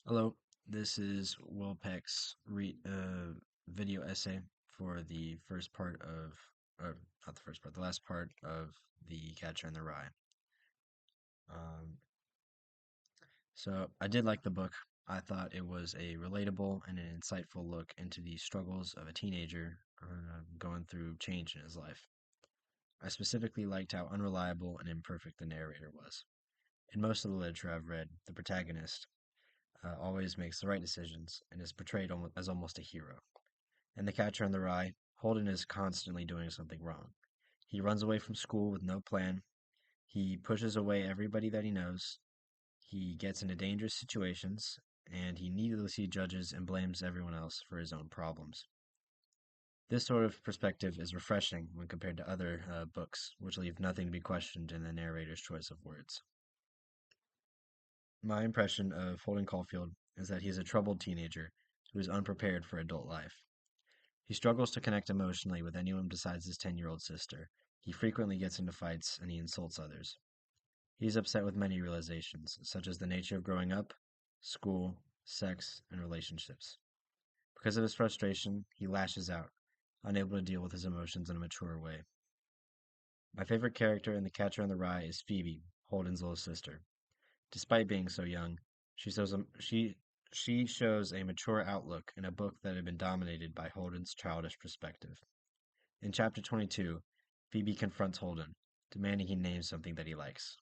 Hello, this is Will Peck's video essay for the first part of, or not the first part, the last part of The Catcher in the Rye. Um, so I did like the book. I thought it was a relatable and an insightful look into the struggles of a teenager going through change in his life. I specifically liked how unreliable and imperfect the narrator was. In most of the literature I've read, the protagonist always makes the right decisions and is portrayed as almost a hero. In The Catcher in the Rye, Holden is constantly doing something wrong. He runs away from school with no plan. He pushes away everybody that he knows. He gets into dangerous situations, and he needlessly judges and blames everyone else for his own problems. This sort of perspective is refreshing when compared to other books, which leave nothing to be questioned in the narrator's choice of words. My impression of Holden Caulfield is that he is a troubled teenager who is unprepared for adult life. He struggles to connect emotionally with anyone besides his 10-year-old sister. He frequently gets into fights and he insults others. He is upset with many realizations, such as the nature of growing up, school, sex, and relationships. Because of his frustration, he lashes out, unable to deal with his emotions in a mature way. My favorite character in The Catcher in the Rye is Phoebe, Holden's little sister. Despite being so young, she shows a, she she shows a mature outlook in a book that had been dominated by Holden's childish perspective. In chapter 22, Phoebe confronts Holden, demanding he name something that he likes.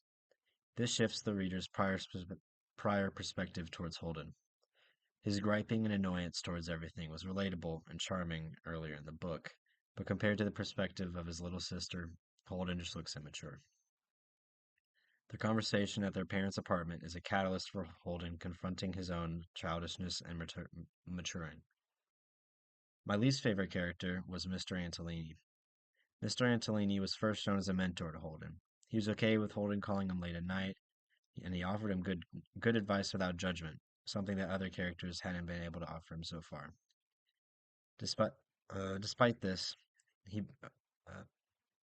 This shifts the reader's prior perspective towards Holden. His griping and annoyance towards everything was relatable and charming earlier in the book, but compared to the perspective of his little sister, Holden just looks immature. The conversation at their parents' apartment is a catalyst for Holden confronting his own childishness and maturing. My least favorite character was Mr. Antolini. Mr. Antolini was first shown as a mentor to Holden. He was okay with Holden calling him late at night, and he offered him good advice without judgment, something that other characters hadn't been able to offer him so far. Despite despite this, he uh,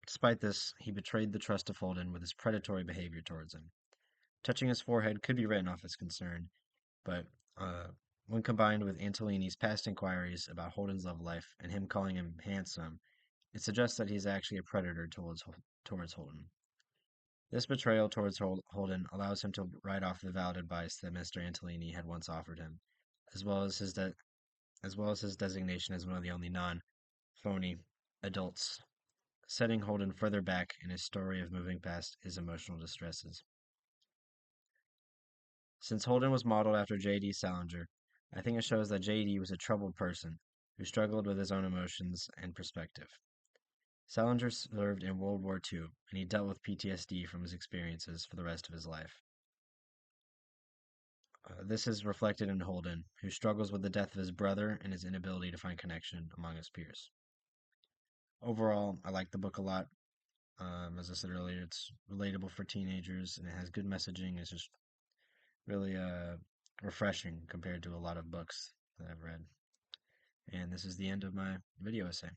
despite this he betrayed the trust of Holden with his predatory behavior towards him. Touching his forehead could be written off as concern, but uh, when combined with Antolini's past inquiries about Holden's love life and him calling him handsome, it suggests that he's actually a predator towards Holden. This betrayal towards Holden allows him to write off the valid advice that Mr. Antolini had once offered him, as well as his designation as one of the only non-phony adults, setting Holden further back in his story of moving past his emotional distresses. Since Holden was modeled after J.D. Salinger, I think it shows that J.D. was a troubled person who struggled with his own emotions and perspective. Salinger served in World War II, and he dealt with PTSD from his experiences for the rest of his life. This is reflected in Holden, who struggles with the death of his brother and his inability to find connection among his peers. Overall, I like the book a lot. As I said earlier, it's relatable for teenagers and it has good messaging. It's just really refreshing compared to a lot of books that I've read. And this is the end of my video essay.